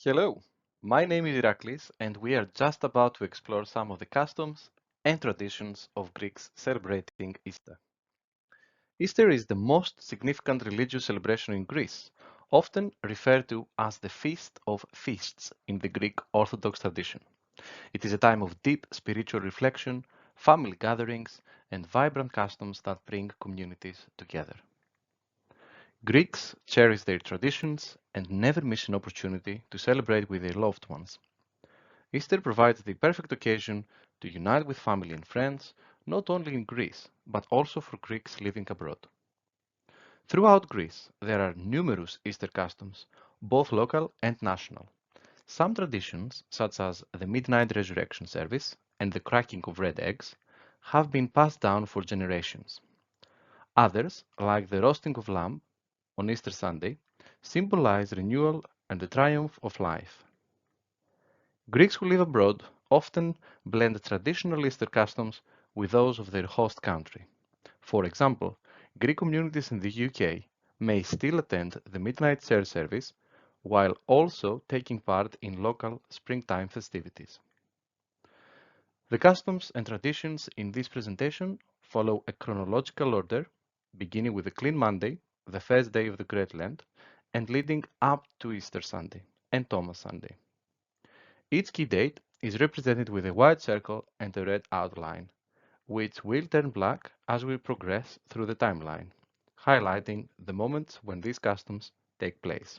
Hello, my name is Iraklis, and we are just about to explore some of the customs and traditions of Greeks celebrating Easter. Easter is the most significant religious celebration in Greece, often referred to as the Feast of Feasts in the Greek Orthodox tradition. It is a time of deep spiritual reflection, family gatherings, and vibrant customs that bring communities together. Greeks cherish their traditions and never miss an opportunity to celebrate with their loved ones. Easter provides the perfect occasion to unite with family and friends, not only in Greece, but also for Greeks living abroad. Throughout Greece, there are numerous Easter customs, both local and national. Some traditions, such as the midnight resurrection service and the cracking of red eggs, have been passed down for generations. Others, like the roasting of lamb on Easter Sunday, symbolize renewal and the triumph of life. Greeks who live abroad often blend traditional Easter customs with those of their host country. For example, Greek communities in the UK may still attend the midnight church service while also taking part in local springtime festivities. The customs and traditions in this presentation follow a chronological order, beginning with the Clean Monday, the first day of the Great Lent, and leading up to Easter Sunday and Thomas Sunday. Each key date is represented with a white circle and a red outline, which will turn black as we progress through the timeline, highlighting the moments when these customs take place.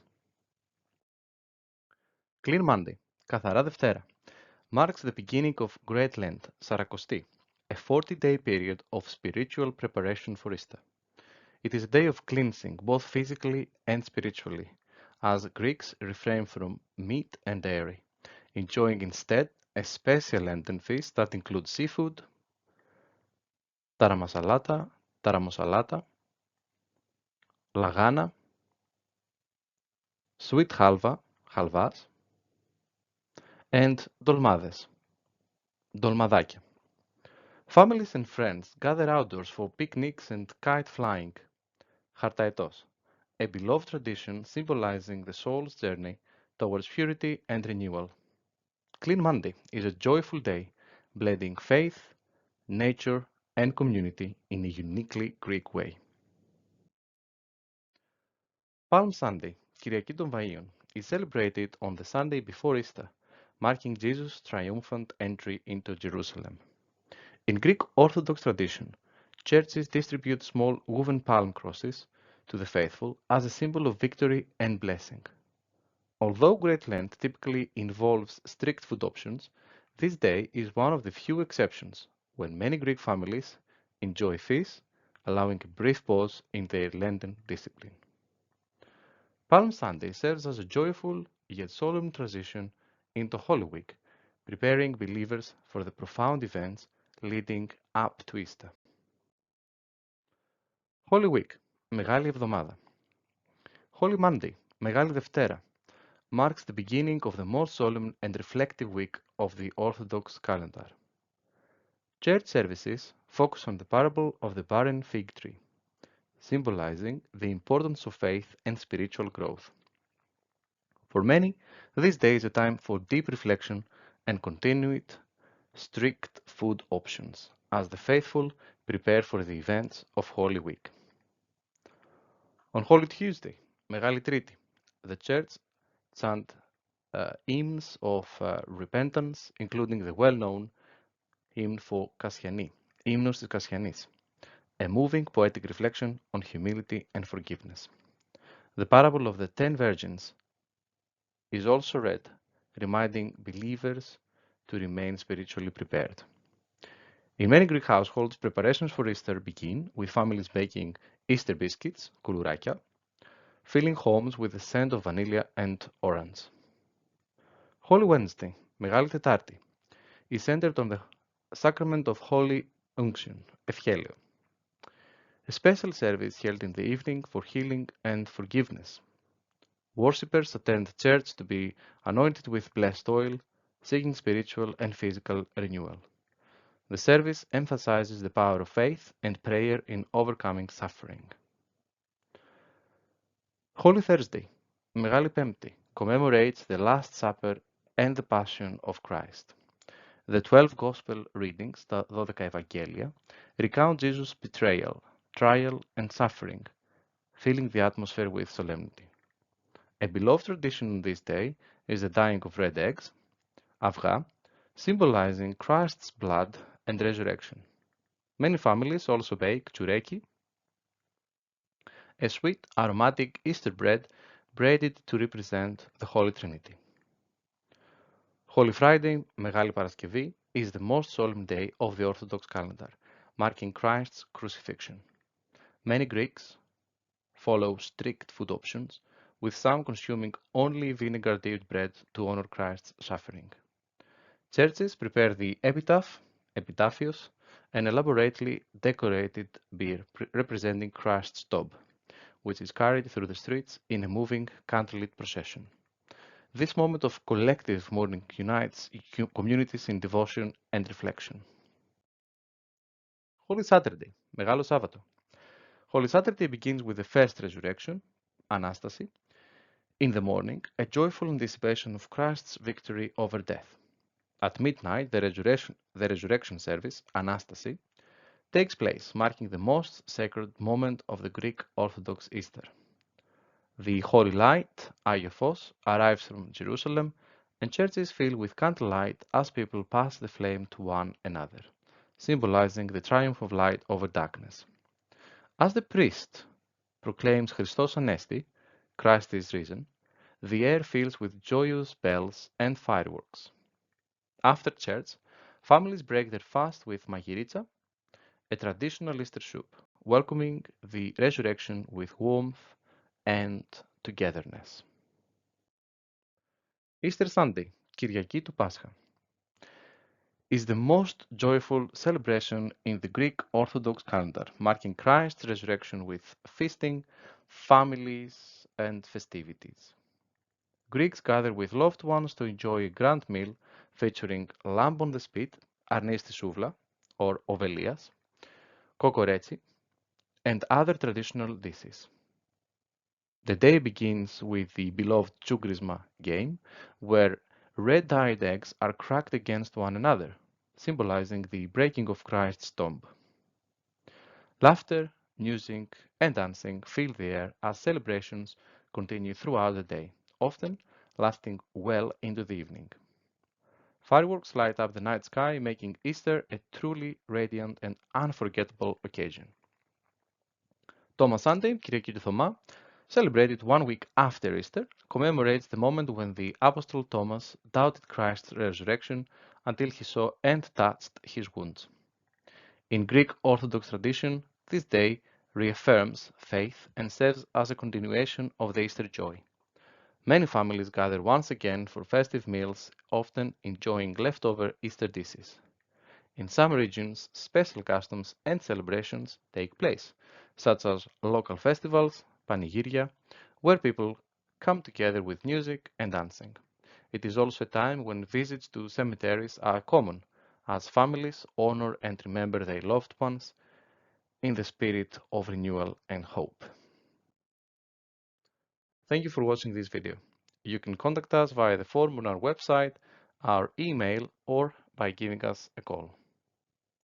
Clean Monday, Καθαρά Δευτέρα, marks the beginning of Great Lent, Σαρακοστή, a 40-day period of spiritual preparation for Easter. It is a day of cleansing, both physically and spiritually, as Greeks refrain from meat and dairy, enjoying instead a special Lenten feast that includes seafood, taramasalata, taramosalata, lagana, sweet halva, halvas, and dolmades, dolmadάκια. Families and friends gather outdoors for picnics and kite flying, Χαρταετός, a beloved tradition symbolizing the soul's journey towards purity and renewal. Clean Monday is a joyful day, blending faith, nature, and community in a uniquely Greek way. Palm Sunday, Κυριακή των Βαΐων, is celebrated on the Sunday before Easter, marking Jesus' triumphant entry into Jerusalem. In Greek Orthodox tradition, churches distribute small woven palm crosses to the faithful as a symbol of victory and blessing. Although Great Lent typically involves strict food options, this day is one of the few exceptions when many Greek families enjoy feasts, allowing a brief pause in their Lenten discipline. Palm Sunday serves as a joyful yet solemn transition into Holy Week, preparing believers for the profound events leading up to Easter. Holy Week, Μεγάλη Εβδομάδα. Holy Monday, Μεγάλη Δευτέρα, marks the beginning of the more solemn and reflective week of the Orthodox calendar. Church services focus on the parable of the barren fig tree, symbolizing the importance of faith and spiritual growth. For many, this day is a time for deep reflection and continued strict food options as the faithful prepare for the events of Holy Week. On Holy Tuesday, Μεγάλη Τρίτη, the church chant hymns of repentance, including the well-known hymn for Kassiani, Hymnos της Kassianis, a moving poetic reflection on humility and forgiveness. The parable of the 10 virgins is also read, reminding believers to remain spiritually prepared. In many Greek households, preparations for Easter begin with families baking Easter biscuits, koulourakια, filling homes with the scent of vanilla and orange. Holy Wednesday, Μεγάλη Τετάρτη, is centered on the sacrament of Holy Unction, Ευχέλιο, a special service held in the evening for healing and forgiveness. Worshippers attend church to be anointed with blessed oil, seeking spiritual and physical renewal. The service emphasizes the power of faith and prayer in overcoming suffering. Holy Thursday, Μεγάλη Πέμπτη, commemorates the Last Supper and the Passion of Christ. The 12 Gospel readings, τα 12 Ευαγγέλια, recount Jesus' betrayal, trial, and suffering, filling the atmosphere with solemnity. A beloved tradition on this day is the dyeing of red eggs, αυγά, symbolizing Christ's blood and resurrection. Many families also bake chureki, a sweet, aromatic Easter bread braided to represent the Holy Trinity. Holy Friday, Μεγάλη Παρασκευή, is the most solemn day of the Orthodox calendar, marking Christ's crucifixion. Many Greeks follow strict food options, with some consuming only vinegar-dipped bread to honor Christ's suffering. Churches prepare the epitaph, epitaphios, an elaborately decorated bier representing Christ's tomb, which is carried through the streets in a moving candlelit procession. This moment of collective mourning unites communities in devotion and reflection. Holy Saturday, Μεγάλο Σάββατο. Holy Saturday begins with the first resurrection, Anastasi. In the morning, a joyful anticipation of Christ's victory over death. At midnight, the resurrection service, Anastasi, takes place, marking the most sacred moment of the Greek Orthodox Easter. The holy light, Άγιο Φως, arrives from Jerusalem, and churches fill with candlelight as people pass the flame to one another, symbolizing the triumph of light over darkness. As the priest proclaims Christos Anesti, Christ is risen, the air fills with joyous bells and fireworks. After church, families break their fast with magiritsa, a traditional Easter soup, welcoming the resurrection with warmth and togetherness. Easter Sunday, Κυριακή του Πάσχα, is the most joyful celebration in the Greek Orthodox calendar, marking Christ's resurrection with feasting, families, and festivities. Greeks gather with loved ones to enjoy a grand meal featuring lamb on the spit, arnis στη σούβλα, or ovelias, kokoretsi, and other traditional dishes. The day begins with the beloved Chugrisma game, where red-dyed eggs are cracked against one another, symbolizing the breaking of Christ's tomb. Laughter, music, and dancing fill the air as celebrations continue throughout the day, often lasting well into the evening. Fireworks light up the night sky, making Easter a truly radiant and unforgettable occasion. Thomas Sunday, Κυριακή του Θωμά, celebrated 1 week after Easter, commemorates the moment when the Apostle Thomas doubted Christ's resurrection until he saw and touched his wounds. In Greek Orthodox tradition, this day reaffirms faith and serves as a continuation of the Easter joy. Many families gather once again for festive meals, often enjoying leftover Easter dishes. In some regions, special customs and celebrations take place, such as local festivals, panegyria, where people come together with music and dancing. It is also a time when visits to cemeteries are common, as families honor and remember their loved ones in the spirit of renewal and hope. Thank you for watching this video. You can contact us via the form on our website, our email, or by giving us a call.